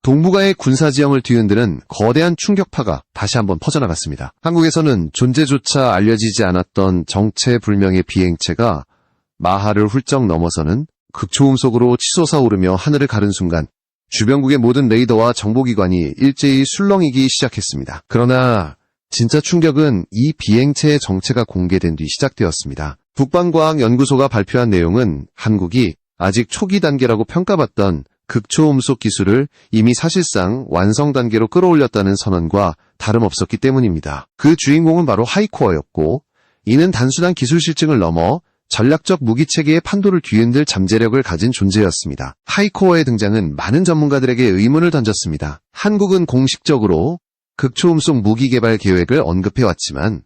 동북아의 군사지형을 뒤흔드는 거대한 충격파가 다시 한번 퍼져나갔습니다. 한국에서는 존재조차 알려지지 않았던 정체불명의 비행체가 마하를 훌쩍 넘어서는 극초음속으로 치솟아오르며 하늘을 가른 순간 주변국의 모든 레이더와 정보기관이 일제히 술렁이기 시작했습니다. 그러나 진짜 충격은 이 비행체의 정체가 공개된 뒤 시작되었습니다. 북방과학연구소가 발표한 내용은 한국이 아직 초기 단계라고 평가받던 극초음속 기술을 이미 사실상 완성 단계로 끌어올렸다는 선언과 다름없었기 때문입니다. 그 주인공은 바로 하이코어였고, 이는 단순한 기술 실증을 넘어 전략적 무기체계의 판도를 뒤흔들 잠재력을 가진 존재였습니다. 하이코어의 등장은 많은 전문가들에게 의문을 던졌습니다. 한국은 공식적으로 극초음속 무기 개발 계획을 언급해왔지만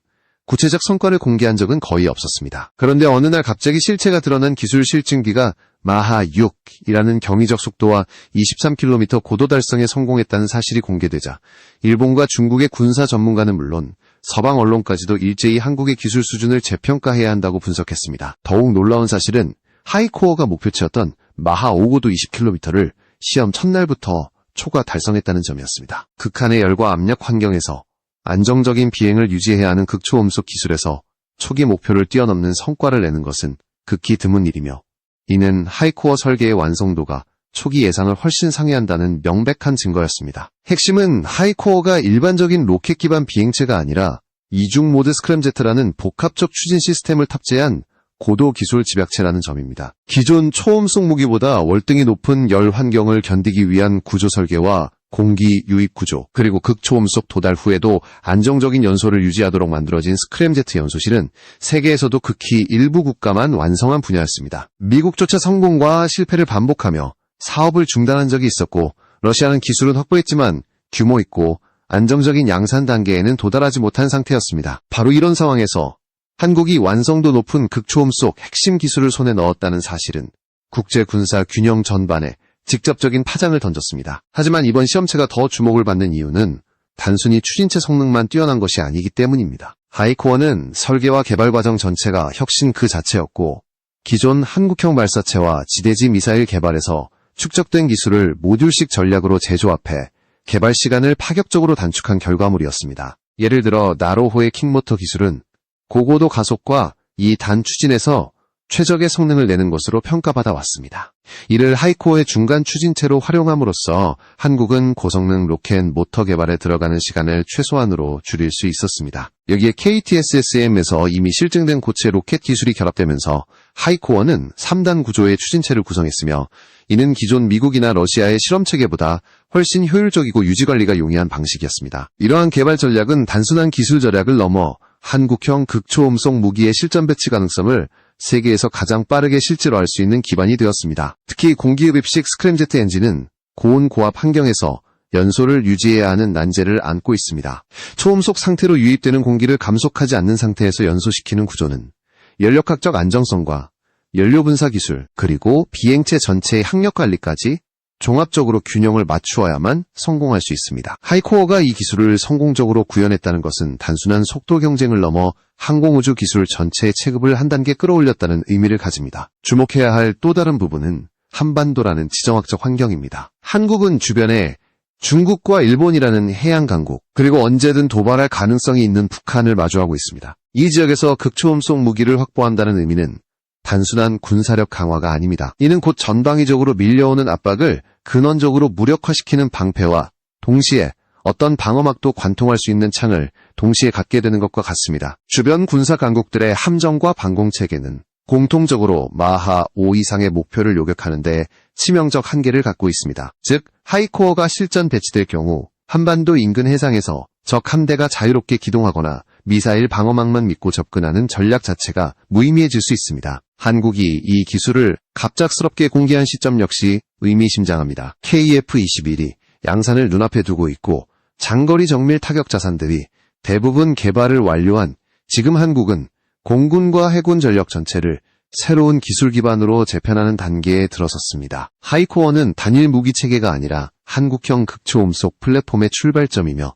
구체적 성과를 공개한 적은 거의 없었습니다. 그런데 어느 날 갑자기 실체가 드러난 기술 실증기가 마하 6이라는 경이적 속도와 23km 고도 달성에 성공했다는 사실이 공개되자 일본과 중국의 군사 전문가는 물론 서방 언론까지도 일제히 한국의 기술 수준을 재평가해야 한다고 분석했습니다. 더욱 놀라운 사실은 하이코어가 목표치였던 마하 5고도 20km를 시험 첫날부터 초과 달성했다는 점이었습니다. 극한의 열과 압력 환경에서 안정적인 비행을 유지해야 하는 극초음속 기술에서 초기 목표를 뛰어넘는 성과를 내는 것은 극히 드문 일이며, 이는 하이코어 설계의 완성도가 초기 예상을 훨씬 상회한다는 명백한 증거였습니다. 핵심은 하이코어가 일반적인 로켓 기반 비행체가 아니라 이중모드 스크램제트라는 복합적 추진 시스템을 탑재한 고도 기술 집약체라는 점입니다. 기존 초음속 무기보다 월등히 높은 열 환경을 견디기 위한 구조 설계와 공기 유입 구조, 그리고 극초음속 도달 후에도 안정적인 연소를 유지하도록 만들어진 스크램제트 연소실은 세계에서도 극히 일부 국가만 완성한 분야였습니다. 미국조차 성공과 실패를 반복하며 사업을 중단한 적이 있었고, 러시아는 기술은 확보했지만 규모 있고 안정적인 양산 단계에는 도달하지 못한 상태였습니다. 바로 이런 상황에서 한국이 완성도 높은 극초음속 핵심 기술을 손에 넣었다는 사실은 국제 군사 균형 전반에 직접적인 파장을 던졌습니다. 하지만 이번 시험체가 더 주목을 받는 이유는 단순히 추진체 성능만 뛰어난 것이 아니기 때문입니다. 하이코어는 설계와 개발 과정 전체가 혁신 그 자체였고, 기존 한국형 발사체와 지대지 미사일 개발에서 축적된 기술을 모듈식 전략으로 재조합해 개발 시간을 파격적으로 단축한 결과물이었습니다. 예를 들어 나로호의 킥모터 기술은 고고도 가속과 이 단 추진에서 최적의 성능을 내는 것으로 평가받아 왔습니다. 이를 하이코어의 중간 추진체로 활용함으로써 한국은 고성능 로켓 모터 개발에 들어가는 시간을 최소한으로 줄일 수 있었습니다. 여기에 KTSSM에서 이미 실증된 고체 로켓 기술이 결합되면서 하이코어는 3단 구조의 추진체를 구성했으며, 이는 기존 미국이나 러시아의 실험체계보다 훨씬 효율적이고 유지관리가 용이한 방식이었습니다. 이러한 개발 전략은 단순한 기술 절약을 넘어 한국형 극초음속 무기의 실전 배치 가능성을 세계에서 가장 빠르게 실제로할 수 있는 기반이 되었습니다. 특히 공기흡입식 스크램제트 엔진은 고온 고압 환경에서 연소를 유지해야 하는 난제를 안고 있습니다. 초음속 상태로 유입되는 공기를 감속하지 않는 상태에서 연소시키는 구조는 연력학적 안정성과 연료 분사 기술, 그리고 비행체 전체의 항력 관리까지 종합적으로 균형을 맞추어야만 성공할 수 있습니다. 하이코어가 이 기술을 성공적으로 구현했다는 것은 단순한 속도 경쟁을 넘어 항공우주 기술 전체의 체급을 한 단계 끌어올렸다는 의미를 가집니다. 주목해야 할 또 다른 부분은 한반도라는 지정학적 환경입니다. 한국은 주변에 중국과 일본이라는 해양 강국, 그리고 언제든 도발할 가능성이 있는 북한을 마주하고 있습니다. 이 지역에서 극초음속 무기를 확보한다는 의미는 단순한 군사력 강화가 아닙니다. 이는 곧 전방위적으로 밀려오는 압박을 근원적으로 무력화시키는 방패와 동시에 어떤 방어막도 관통할 수 있는 창을 동시에 갖게 되는 것과 같습니다. 주변 군사 강국들의 함정과 방공체계는 공통적으로 마하 5 이상의 목표를 요격하는 데 치명적 한계를 갖고 있습니다. 즉, 하이코어가 실전 배치될 경우 한반도 인근 해상에서 적 함대가 자유롭게 기동하거나 미사일 방어막만 믿고 접근하는 전략 자체가 무의미해질 수 있습니다. 한국이 이 기술을 갑작스럽게 공개한 시점 역시 의미심장합니다. KF-21이 양산을 눈앞에 두고 있고 장거리 정밀 타격 자산들이 대부분 개발을 완료한 지금 한국은 공군과 해군 전력 전체를 새로운 기술 기반으로 재편하는 단계에 들어섰습니다. 하이코어는 단일 무기 체계가 아니라 한국형 극초음속 플랫폼의 출발점이며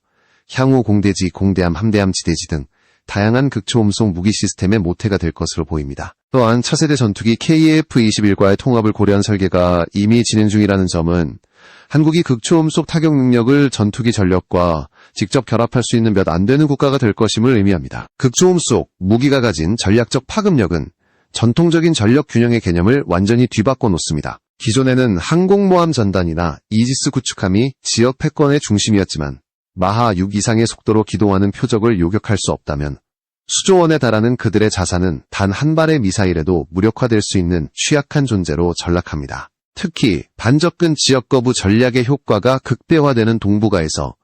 향후 공대지, 공대함, 함대함, 지대지 등 다양한 극초음속 무기 시스템의 모태가 될 것으로 보입니다. 또한 차세대 전투기 KF-21과의 통합을 고려한 설계가 이미 진행 중이라는 점은 한국이 극초음속 타격 능력을 전투기 전력과 직접 결합할 수 있는 몇 안 되는 국가가 될 것임을 의미합니다. 극초음속 무기가 가진 전략적 파급력은 전통적인 전력 균형의 개념을 완전히 뒤바꿔 놓습니다. 기존에는 항공모함 전단이나 이지스 구축함이 지역 패권의 중심이었지만 마하 6 이상의 속도로 기동하는 표적을 요격할 수 없다면 수조 원에 달하는 그들의 자산은 단 한 발의 미사일에도 무력화될 수 있는 취약한 존재로 전락합니다. 특히 반접근 지역 거부 전략의 효과가 극대화되는 동북아에서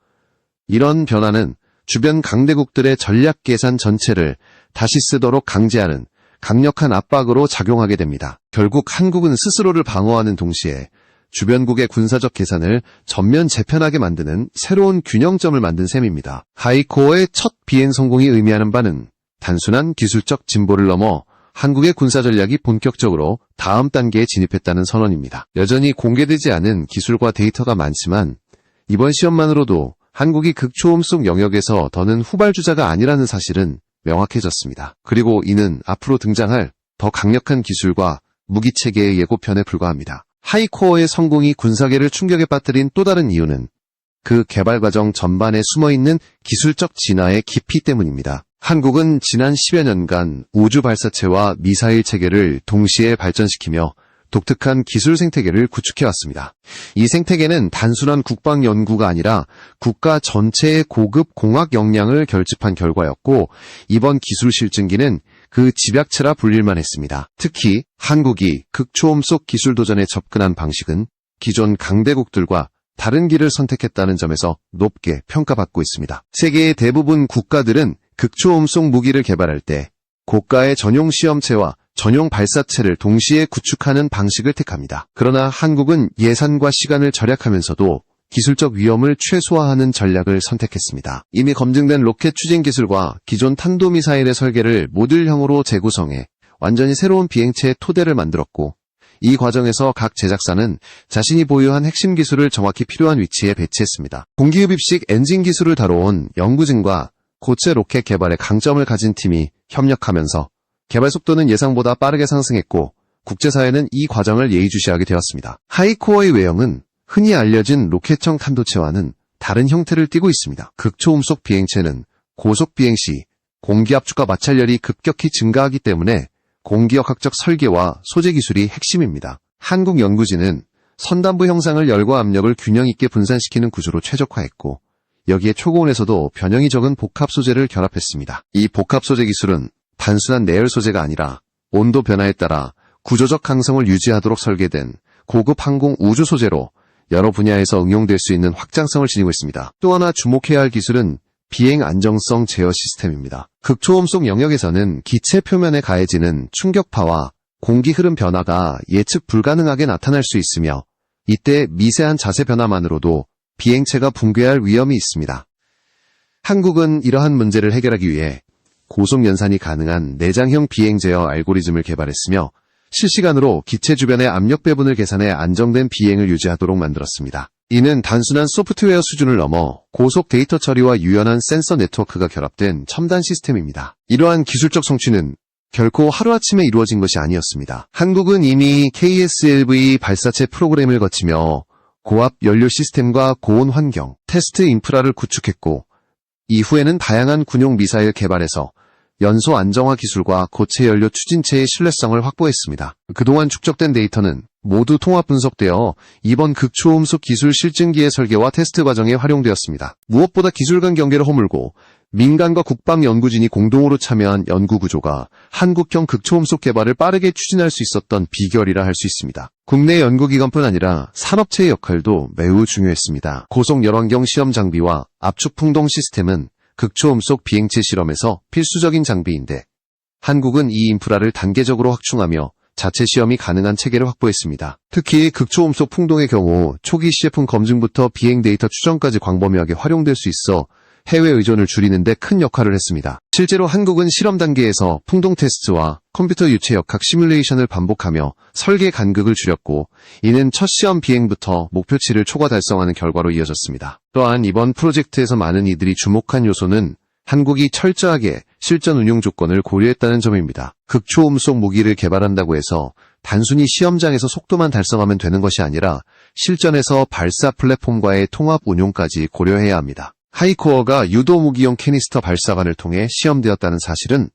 이런 변화는 주변 강대국들의 전략 계산 전체를 다시 쓰도록 강제하는 강력한 압박으로 작용하게 됩니다. 결국 한국은 스스로를 방어하는 동시에 주변국의 군사적 계산을 전면 재편하게 만드는 새로운 균형점을 만든 셈입니다. 하이코어의 첫 비행 성공이 의미하는 바는 단순한 기술적 진보를 넘어 한국의 군사 전략이 본격적으로 다음 단계에 진입했다는 선언입니다. 여전히 공개되지 않은 기술과 데이터가 많지만 이번 시험만으로도 한국이 극초음속 영역에서 더는 후발주자가 아니라는 사실은 명확해졌습니다. 그리고 이는 앞으로 등장할 더 강력한 기술과 무기체계의 예고편에 불과합니다. 하이코어의 성공이 군사계를 충격에 빠뜨린 또 다른 이유는 그 개발 과정 전반에 숨어있는 기술적 진화의 깊이 때문입니다. 한국은 지난 10여 년간 우주 발사체와 미사일 체계를 동시에 발전시키며 독특한 기술 생태계를 구축해왔습니다. 이 생태계는 단순한 국방 연구가 아니라 국가 전체의 고급 공학 역량을 결집한 결과였고 이번 기술 실증기는 그 집약체라 불릴만 했습니다. 특히 한국이 극초음속 기술 도전에 접근한 방식은 기존 강대국들과 다른 길을 선택했다는 점에서 높게 평가받고 있습니다. 세계의 대부분 국가들은 극초음속 무기를 개발할 때 고가의 전용 시험체와 전용 발사체를 동시에 구축하는 방식을 택합니다. 그러나 한국은 예산과 시간을 절약하면서도 기술적 위험을 최소화하는 전략을 선택했습니다. 이미 검증된 로켓 추진 기술과 기존 탄도미사일의 설계를 모듈형으로 재구성해 완전히 새로운 비행체의 토대를 만들었고 이 과정에서 각 제작사는 자신이 보유한 핵심 기술을 정확히 필요한 위치에 배치했습니다. 공기흡입식 엔진 기술을 다뤄온 연구진과 고체 로켓 개발에 강점을 가진 팀이 협력하면서 개발 속도는 예상보다 빠르게 상승했고 국제사회는 이 과정을 예의주시하게 되었습니다. 하이코어의 외형은 흔히 알려진 로켓형 탄도체와는 다른 형태를 띠고 있습니다. 극초음속 비행체는 고속 비행 시 공기 압축과 마찰열이 급격히 증가하기 때문에 공기역학적 설계와 소재 기술이 핵심입니다. 한국 연구진은 선단부 형상을 열과 압력을 균형 있게 분산시키는 구조로 최적화했고 여기에 초고온에서도 변형이 적은 복합 소재를 결합했습니다. 이 복합 소재 기술은 단순한 내열 소재가 아니라 온도 변화에 따라 구조적 강성을 유지하도록 설계된 고급 항공 우주 소재로 여러 분야에서 응용될 수 있는 확장성을 지니고 있습니다. 또 하나 주목해야 할 기술은 비행 안정성 제어 시스템입니다. 극초음속 영역에서는 기체 표면에 가해지는 충격파와 공기 흐름 변화가 예측 불가능하게 나타날 수 있으며 이때 미세한 자세 변화만으로도 비행체가 붕괴할 위험이 있습니다. 한국은 이러한 문제를 해결하기 위해 고속 연산이 가능한 내장형 비행 제어 알고리즘을 개발했으며 실시간으로 기체 주변의 압력 배분을 계산해 안정된 비행을 유지하도록 만들었습니다. 이는 단순한 소프트웨어 수준을 넘어 고속 데이터 처리와 유연한 센서 네트워크가 결합된 첨단 시스템입니다. 이러한 기술적 성취는 결코 하루아침에 이루어진 것이 아니었습니다. 한국은 이미 KSLV 발사체 프로그램을 거치며 고압 연료 시스템과 고온 환경, 테스트 인프라를 구축했고 이후에는 다양한 군용 미사일 개발에서 연소 안정화 기술과 고체 연료 추진체의 신뢰성을 확보했습니다. 그동안 축적된 데이터는 모두 통합 분석되어 이번 극초음속 기술 실증기의 설계와 테스트 과정에 활용되었습니다. 무엇보다 기술 간 경계를 허물고 민간과 국방 연구진이 공동으로 참여한 연구 구조가 한국형 극초음속 개발을 빠르게 추진할 수 있었던 비결이라 할 수 있습니다. 국내 연구기관뿐 아니라 산업체의 역할도 매우 중요했습니다. 고속 열환경 시험 장비와 압축 풍동 시스템은 극초음속 비행체 실험에서 필수적인 장비인데 한국은 이 인프라를 단계적으로 확충하며 자체 시험이 가능한 체계를 확보했습니다. 특히 극초음속 풍동의 경우 초기 시제품 검증부터 비행 데이터 추정까지 광범위하게 활용될 수 있어 해외 의존을 줄이는 데 큰 역할을 했습니다. 실제로 한국은 실험 단계에서 풍동 테스트와 컴퓨터 유체 역학 시뮬레이션을 반복하며 설계 간극을 줄였고 이는 첫 시험 비행부터 목표치를 초과 달성하는 결과로 이어졌습니다. 또한 이번 프로젝트에서 많은 이들이 주목한 요소는 한국이 철저하게 실전 운용 조건을 고려했다는 점입니다. 극초음속 무기를 개발한다고 해서 단순히 시험장에서 속도만 달성하면 되는 것이 아니라 실전에서 발사 플랫폼과의 통합 운용까지 고려해야 합니다. 하이코어가 유도 무기용 캐니스터 발사관을 통해 시험되었다는 사실은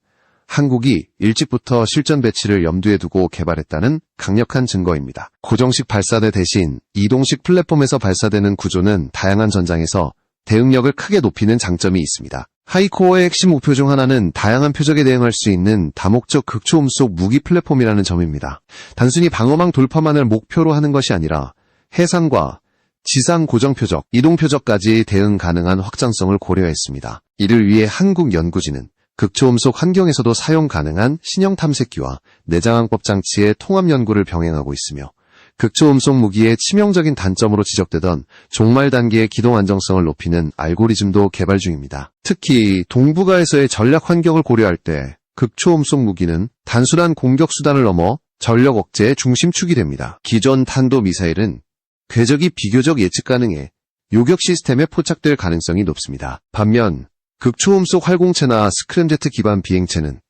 한국이 일찍부터 실전 배치를 염두에 두고 개발했다는 강력한 증거입니다. 고정식 발사대 대신 이동식 플랫폼에서 발사되는 구조는 다양한 전장에서 대응력을 크게 높이는 장점이 있습니다. 하이코어의 핵심 목표 중 하나는 다양한 표적에 대응할 수 있는 다목적 극초음속 무기 플랫폼이라는 점입니다. 단순히 방어망 돌파만을 목표로 하는 것이 아니라 해상과 지상 고정 표적, 이동 표적까지 대응 가능한 확장성을 고려했습니다. 이를 위해 한국 연구진은 극초음속 환경에서도 사용 가능한 신형 탐색기와 내장항법 장치의 통합 연구를 병행하고 있으며 극초음속 무기의 치명적인 단점으로 지적되던 종말 단계의 기동 안정성을 높이는 알고리즘도 개발 중입니다. 특히 동북아에서의 전략 환경을 고려할 때 극초음속 무기는 단순한 공격 수단을 넘어 전력 억제의 중심축이 됩니다. 기존 탄도미사일은 궤적이 비교적 예측 가능해 요격 시스템에 포착될 가능성이 높습니다. 반면 극초음속 활공체나 스크램제트 기반 비행체는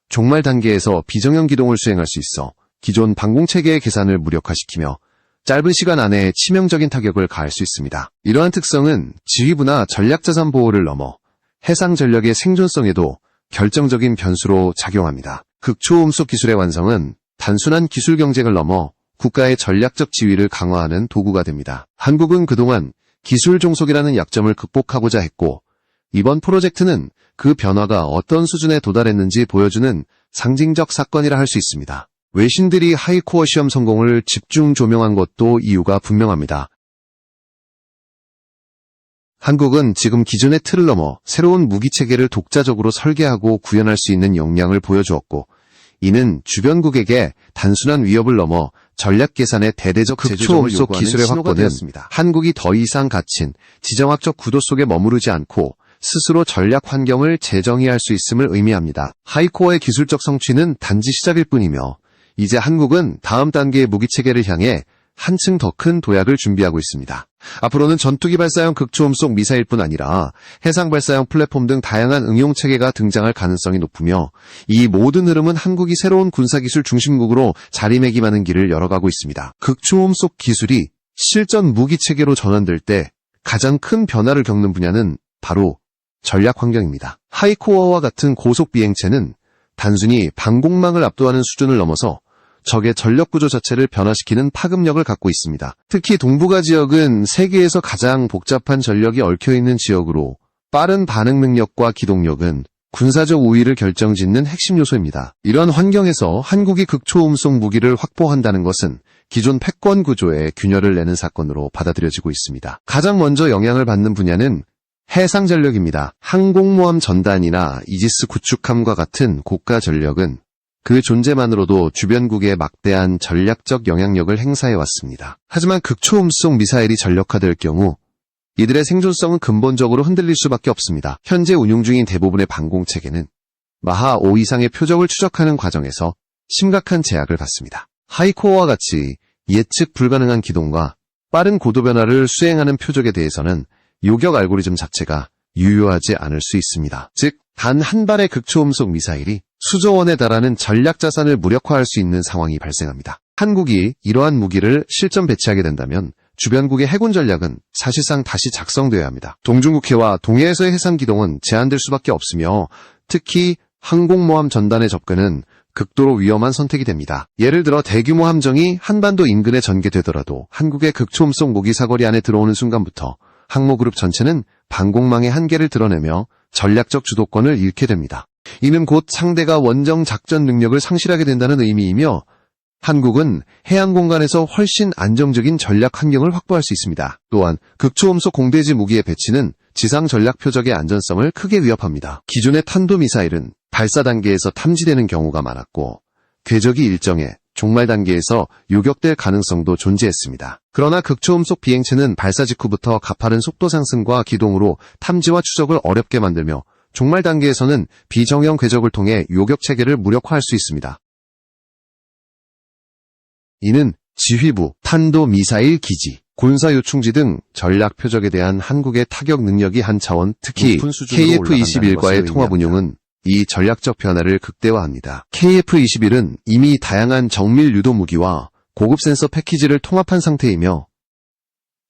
종말 단계에서 비정형 기동을 수행할 수 있어 기존 방공체계의 계산을 무력화시키며 짧은 시간 안에 치명적인 타격을 가할 수 있습니다. 이러한 특성은 지휘부나 전략자산 보호를 넘어 해상 전력의 생존성에도 결정적인 변수로 작용합니다. 극초음속 기술의 완성은 단순한 기술 경쟁을 넘어 국가의 전략적 지위를 강화하는 도구가 됩니다. 한국은 그동안 기술 종속이라는 약점을 극복하고자 했고 이번 프로젝트는 그 변화가 어떤 수준에 도달했는지 보여주는 상징적 사건이라 할 수 있습니다. 외신들이 하이코어 시험 성공을 집중 조명한 것도 이유가 분명합니다. 한국은 지금 기존의 틀을 넘어 새로운 무기체계를 독자적으로 설계하고 구현할 수 있는 역량을 보여주었고 이는 주변국에게 단순한 위협을 넘어 전략 계산의 대대적 극초음속 기술의 확보는 한국이 더 이상 갇힌 지정학적 구도 속에 머무르지 않고 스스로 전략 환경을 재정의할 수 있음을 의미합니다. 하이코어의 기술적 성취는 단지 시작일 뿐이며 이제 한국은 다음 단계의 무기체계를 향해 한층 더 큰 도약을 준비하고 있습니다. 앞으로는 전투기 발사형 극초음속 미사일뿐 아니라 해상 발사형 플랫폼 등 다양한 응용체계가 등장할 가능성이 높으며 이 모든 흐름은 한국이 새로운 군사기술 중심국으로 자리매김하는 길을 열어가고 있습니다. 극초음속 기술이 실전 무기체계로 전환될 때 가장 큰 변화를 겪는 분야는 바로 전략 환경입니다. 하이코어와 같은 고속 비행체는 단순히 방공망을 압도하는 수준을 넘어서 적의 전력 구조 자체를 변화시키는 파급력을 갖고 있습니다. 특히 동북아 지역은 세계에서 가장 복잡한 전력이 얽혀있는 지역으로 빠른 반응 능력과 기동력은 군사적 우위를 결정짓는 핵심 요소입니다. 이런 환경에서 한국이 극초음속 무기를 확보한다는 것은 기존 패권 구조에 균열을 내는 사건으로 받아들여지고 있습니다. 가장 먼저 영향을 받는 분야는 해상 전력입니다. 항공모함 전단이나 이지스 구축함과 같은 고가 전력은 그 존재만으로도 주변국에 막대한 전략적 영향력을 행사해왔습니다. 하지만 극초음속 미사일이 전력화될 경우 이들의 생존성은 근본적으로 흔들릴 수밖에 없습니다. 현재 운용 중인 대부분의 방공체계는 마하 5 이상의 표적을 추적하는 과정에서 심각한 제약을 받습니다. 하이코어와 같이 예측 불가능한 기동과 빠른 고도 변화를 수행하는 표적에 대해서는 요격 알고리즘 자체가 유효하지 않을 수 있습니다. 즉, 단 한 발의 극초음속 미사일이 수조 원에 달하는 전략 자산을 무력화할 수 있는 상황이 발생합니다. 한국이 이러한 무기를 실전 배치하게 된다면 주변국의 해군 전략은 사실상 다시 작성되어야 합니다. 동중국해와 동해에서의 해상 기동은 제한될 수밖에 없으며 특히 항공모함 전단의 접근은 극도로 위험한 선택이 됩니다. 예를 들어 대규모 함정이 한반도 인근에 전개되더라도 한국의 극초음속 무기 사거리 안에 들어오는 순간부터 항모그룹 전체는 방공망의 한계를 드러내며 전략적 주도권을 잃게 됩니다. 이는 곧 상대가 원정 작전 능력을 상실하게 된다는 의미이며 한국은 해양 공간에서 훨씬 안정적인 전략 환경을 확보할 수 있습니다. 또한 극초음속 공대지 무기의 배치는 지상 전략 표적의 안전성을 크게 위협합니다. 기존의 탄도미사일은 발사 단계에서 탐지되는 경우가 많았고 궤적이 일정해 종말 단계에서 요격될 가능성도 존재했습니다. 그러나 극초음속 비행체는 발사 직후부터 가파른 속도 상승과 기동으로 탐지와 추적을 어렵게 만들며 종말 단계에서는 비정형 궤적을 통해 요격 체계를 무력화할 수 있습니다. 이는 지휘부, 탄도미사일 기지, 군사 요충지 등 전략 표적에 대한 한국의 타격 능력이 한 차원, 특히 KF-21과의 통합 운용은 이 전략적 변화를 극대화합니다. KF-21은 이미 다양한 정밀 유도 무기와 고급 센서 패키지를 통합한 상태이며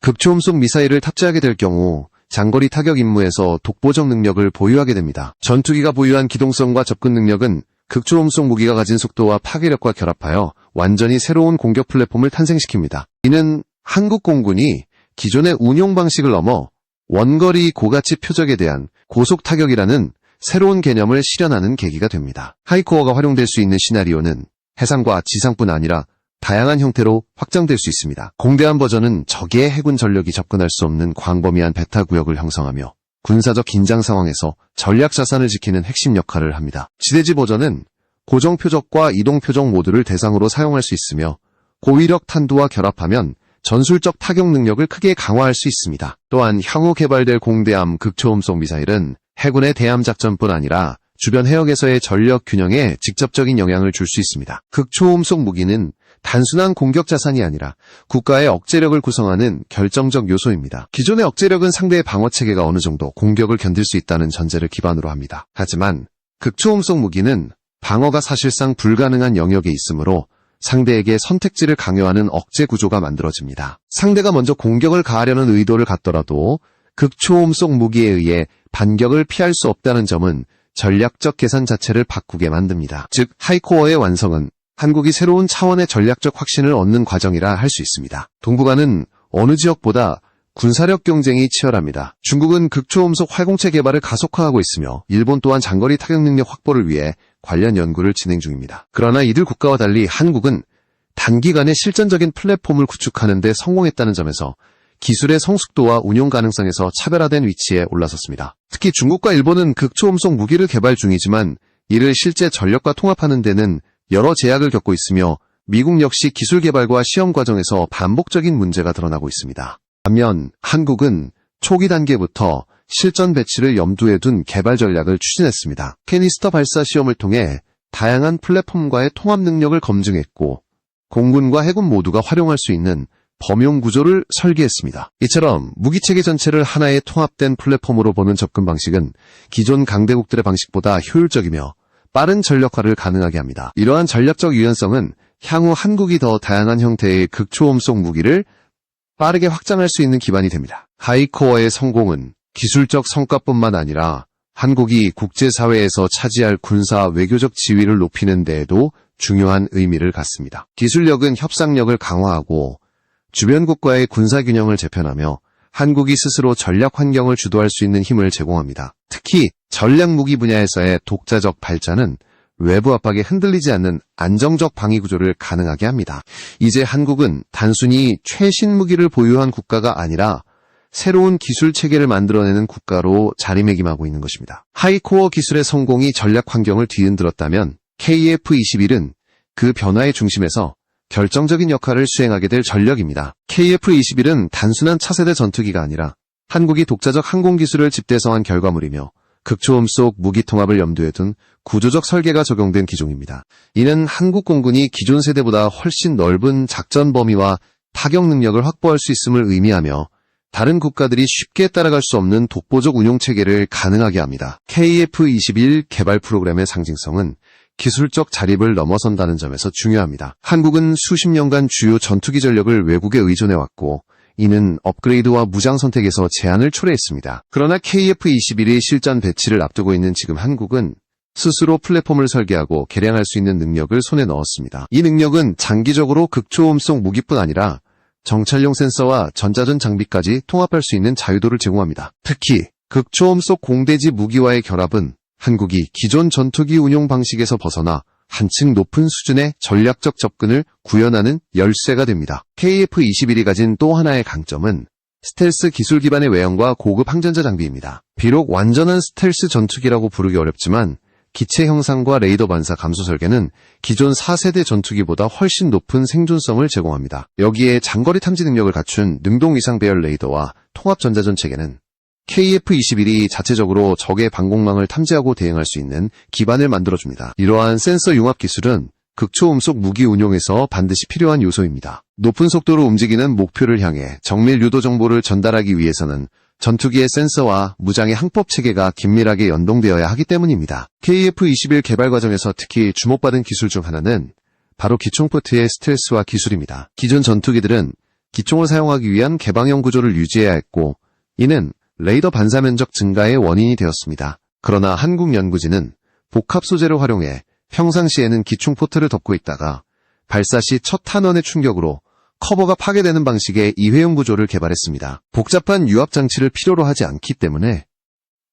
극초음속 미사일을 탑재하게 될 경우 장거리 타격 임무에서 독보적 능력을 보유하게 됩니다. 전투기가 보유한 기동성과 접근 능력은 극초음속 무기가 가진 속도와 파괴력과 결합하여 완전히 새로운 공격 플랫폼을 탄생시킵니다. 이는 한국 공군이 기존의 운용 방식을 넘어 원거리 고가치 표적에 대한 고속 타격이라는 새로운 개념을 실현하는 계기가 됩니다. 하이코어가 활용될 수 있는 시나리오는 해상과 지상뿐 아니라 다양한 형태로 확장될 수 있습니다. 공대함 버전은 적의 해군 전력이 접근할 수 없는 광범위한 베타 구역을 형성하며 군사적 긴장 상황에서 전략 자산을 지키는 핵심 역할을 합니다. 지대지 버전은 고정 표적과 이동 표적 모두를 대상으로 사용할 수 있으며 고위력 탄두와 결합하면 전술적 타격 능력을 크게 강화할 수 있습니다. 또한 향후 개발될 공대함 극초음속 미사일은 해군의 대함 작전뿐 아니라 주변 해역에서의 전력 균형에 직접적인 영향을 줄 수 있습니다. 극초음속 무기는 단순한 공격 자산이 아니라 국가의 억제력을 구성하는 결정적 요소입니다. 기존의 억제력은 상대의 방어 체계가 어느 정도 공격을 견딜 수 있다는 전제를 기반으로 합니다. 하지만 극초음속 무기는 방어가 사실상 불가능한 영역에 있으므로 상대에게 선택지를 강요하는 억제 구조가 만들어집니다. 상대가 먼저 공격을 가하려는 의도를 갖더라도 극초음속 무기에 의해 반격을 피할 수 없다는 점은 전략적 계산 자체를 바꾸게 만듭니다. 즉, 하이코어의 완성은 한국이 새로운 차원의 전략적 확신을 얻는 과정이라 할 수 있습니다. 동북아는 어느 지역보다 군사력 경쟁이 치열합니다. 중국은 극초음속 활공체 개발을 가속화하고 있으며 일본 또한 장거리 타격 능력 확보를 위해 관련 연구를 진행 중입니다. 그러나 이들 국가와 달리 한국은 단기간에 실전적인 플랫폼을 구축하는 데 성공했다는 점에서 기술의 성숙도와 운용 가능성에서 차별화된 위치에 올라섰습니다. 특히 중국과 일본은 극초음속 무기를 개발 중이지만 이를 실제 전력과 통합하는 데는 여러 제약을 겪고 있으며 미국 역시 기술 개발과 시험 과정에서 반복적인 문제가 드러나고 있습니다. 반면 한국은 초기 단계부터 실전 배치를 염두에 둔 개발 전략을 추진했습니다. 캐니스터 발사 시험을 통해 다양한 플랫폼과의 통합 능력을 검증했고 공군과 해군 모두가 활용할 수 있는 범용 구조를 설계했습니다. 이처럼 무기체계 전체를 하나의 통합된 플랫폼으로 보는 접근 방식은 기존 강대국들의 방식보다 효율적이며 빠른 전력화를 가능하게 합니다. 이러한 전략적 유연성은 향후 한국이 더 다양한 형태의 극초음속 무기를 빠르게 확장할 수 있는 기반이 됩니다. 하이코어의 성공은 기술적 성과뿐만 아니라 한국이 국제사회에서 차지할 군사 외교적 지위를 높이는 데에도 중요한 의미를 갖습니다. 기술력은 협상력을 강화하고 주변 국가의 군사균형을 재편하며 한국이 스스로 전략 환경을 주도할 수 있는 힘을 제공합니다. 특히 전략 무기 분야에서의 독자적 발전은 외부 압박에 흔들리지 않는 안정적 방위 구조를 가능하게 합니다. 이제 한국은 단순히 최신 무기를 보유한 국가가 아니라 새로운 기술 체계를 만들어내는 국가로 자리매김하고 있는 것입니다. 하이코어 기술의 성공이 전략 환경을 뒤흔들었다면 KF-21은 그 변화의 중심에서 결정적인 역할을 수행하게 될 전력입니다. KF-21은 단순한 차세대 전투기가 아니라 한국이 독자적 항공기술을 집대성한 결과물이며 극초음속 무기 통합을 염두에 둔 구조적 설계가 적용된 기종입니다. 이는 한국 공군이 기존 세대보다 훨씬 넓은 작전 범위와 타격 능력을 확보할 수 있음을 의미하며 다른 국가들이 쉽게 따라갈 수 없는 독보적 운용 체계를 가능하게 합니다. KF-21 개발 프로그램의 상징성은 기술적 자립을 넘어선다는 점에서 중요합니다. 한국은 수십 년간 주요 전투기 전력을 외국에 의존해왔고 이는 업그레이드와 무장 선택에서 제한을 초래했습니다. 그러나 KF-21의 실전 배치를 앞두고 있는 지금 한국은 스스로 플랫폼을 설계하고 개량할 수 있는 능력을 손에 넣었습니다. 이 능력은 장기적으로 극초음속 무기뿐 아니라 정찰용 센서와 전자전 장비까지 통합할 수 있는 자유도를 제공합니다. 특히 극초음속 공대지 무기와의 결합은 한국이 기존 전투기 운용 방식에서 벗어나 한층 높은 수준의 전략적 접근을 구현하는 열쇠가 됩니다. KF-21이 가진 또 하나의 강점은 스텔스 기술 기반의 외형과 고급 항전자 장비입니다. 비록 완전한 스텔스 전투기라고 부르기 어렵지만 기체 형상과 레이더 반사 감소 설계는 기존 4세대 전투기보다 훨씬 높은 생존성을 제공합니다. 여기에 장거리 탐지 능력을 갖춘 능동 위상 배열 레이더와 통합 전자전 체계는 KF-21이 자체적으로 적의 방공망을 탐지하고 대응할 수 있는 기반을 만들어줍니다. 이러한 센서 융합 기술은 극초음속 무기 운용에서 반드시 필요한 요소입니다. 높은 속도로 움직이는 목표를 향해 정밀 유도 정보를 전달하기 위해서는 전투기의 센서와 무장의 항법 체계가 긴밀하게 연동되어야 하기 때문입니다. KF-21 개발 과정에서 특히 주목받은 기술 중 하나는 바로 기총포트의 스텔스화 기술입니다. 기존 전투기들은 기총을 사용하기 위한 개방형 구조를 유지해야 했고, 이는 레이더 반사 면적 증가의 원인이 되었습니다. 그러나 한국 연구진은 복합 소재를 활용해 평상시에는 기총포트를 덮고 있다가 발사 시 첫 탄원의 충격으로 커버가 파괴되는 방식의 이회용 구조를 개발했습니다. 복잡한 유압 장치를 필요로 하지 않기 때문에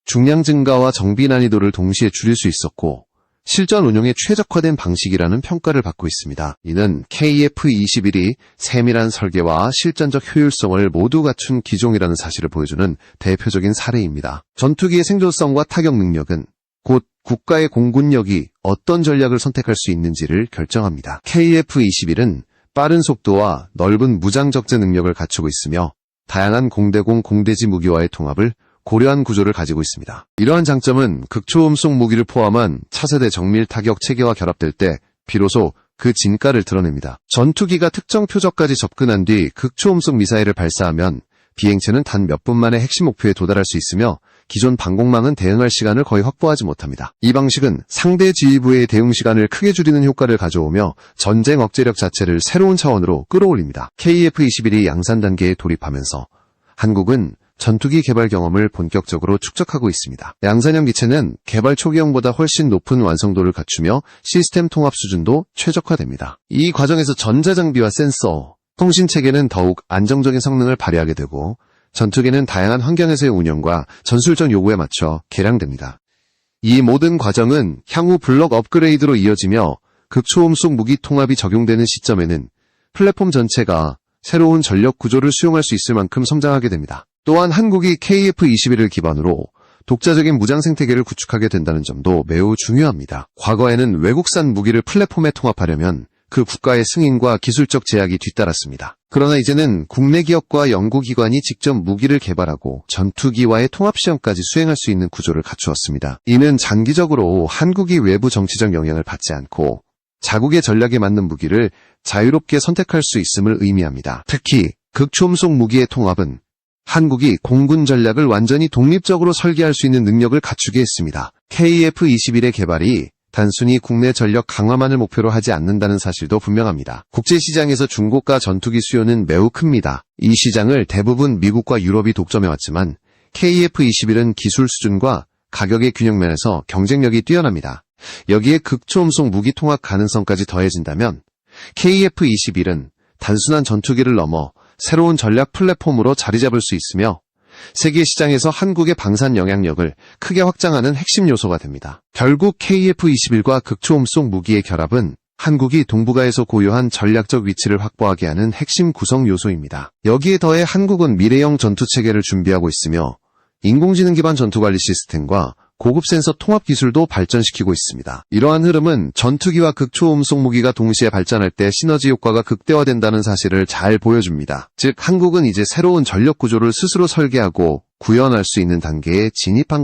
중량 증가와 정비 난이도를 동시에 줄일 수 있었고 실전 운용에 최적화된 방식이라는 평가를 받고 있습니다. 이는 KF-21이 세밀한 설계와 실전적 효율성을 모두 갖춘 기종이라는 사실을 보여주는 대표적인 사례입니다. 전투기의 생존성과 타격 능력은 곧 국가의 공군력이 어떤 전략을 선택할 수 있는지를 결정합니다. KF-21은 빠른 속도와 넓은 무장 적재 능력을 갖추고 있으며 다양한 공대공 공대지 무기와의 통합을 고려한 구조를 가지고 있습니다. 이러한 장점은 극초음속 무기를 포함한 차세대 정밀 타격 체계와 결합될 때 비로소 그 진가를 드러냅니다. 전투기가 특정 표적까지 접근한 뒤 극초음속 미사일을 발사하면 비행체는 단 몇 분 만에 핵심 목표에 도달할 수 있으며 기존 방공망은 대응할 시간을 거의 확보하지 못합니다. 이 방식은 상대 지휘부의 대응 시간을 크게 줄이는 효과를 가져오며 전쟁 억제력 자체를 새로운 차원으로 끌어올립니다. KF-21이 양산 단계에 돌입하면서 한국은 전투기 개발 경험을 본격적으로 축적하고 있습니다. 양산형 기체는 개발 초기형보다 훨씬 높은 완성도를 갖추며 시스템 통합 수준도 최적화됩니다. 이 과정에서 전자장비와 센서, 통신체계는 더욱 안정적인 성능을 발휘하게 되고 전투기는 다양한 환경에서의 운영과 전술전 요구에 맞춰 개량됩니다. 이 모든 과정은 향후 블록 업그레이드로 이어지며 극초음속 무기 통합이 적용되는 시점에는 플랫폼 전체가 새로운 전력 구조를 수용할 수 있을 만큼 성장하게 됩니다. 또한 한국이 KF-21을 기반으로 독자적인 무장 생태계를 구축하게 된다는 점도 매우 중요합니다. 과거에는 외국산 무기를 플랫폼에 통합하려면 그 국가의 승인과 기술적 제약이 뒤따랐습니다. 그러나 이제는 국내 기업과 연구기관이 직접 무기를 개발하고 전투기와의 통합시험까지 수행할 수 있는 구조를 갖추었습니다. 이는 장기적으로 한국이 외부 정치적 영향을 받지 않고 자국의 전략에 맞는 무기를 자유롭게 선택할 수 있음을 의미합니다. 특히 극초음속 무기의 통합은 한국이 공군 전략을 완전히 독립적으로 설계할 수 있는 능력을 갖추게 했습니다. KF-21의 개발이 단순히 국내 전력 강화만을 목표로 하지 않는다는 사실도 분명합니다. 국제시장에서 중고가 전투기 수요는 매우 큽니다. 이 시장을 대부분 미국과 유럽이 독점해왔지만 KF-21은 기술 수준과 가격의 균형면에서 경쟁력이 뛰어납니다. 여기에 극초음속 무기 통합 가능성까지 더해진다면 KF-21은 단순한 전투기를 넘어 새로운 전략 플랫폼으로 자리 잡을 수 있으며 세계 시장에서 한국의 방산 영향력을 크게 확장하는 핵심 요소가 됩니다. 결국 KF-21과 극초음속 무기의 결합은 한국이 동북아에서 고유한 전략적 위치를 확보하게 하는 핵심 구성 요소입니다. 여기에 더해 한국은 미래형 전투체계를 준비하고 있으며 인공지능 기반 전투관리 시스템과 고급 센서 통합 기술도 발전시키고 있습니다. 이러한 흐름은 전투기와 극초음속 무기가 동시에 발전할 때 시너지 효과가 극대화된다는 사실을 잘 보여줍니다. 즉 한국은 이제 새로운 전력 구조를 스스로 설계하고 구현할 수 있는 단계에 진입한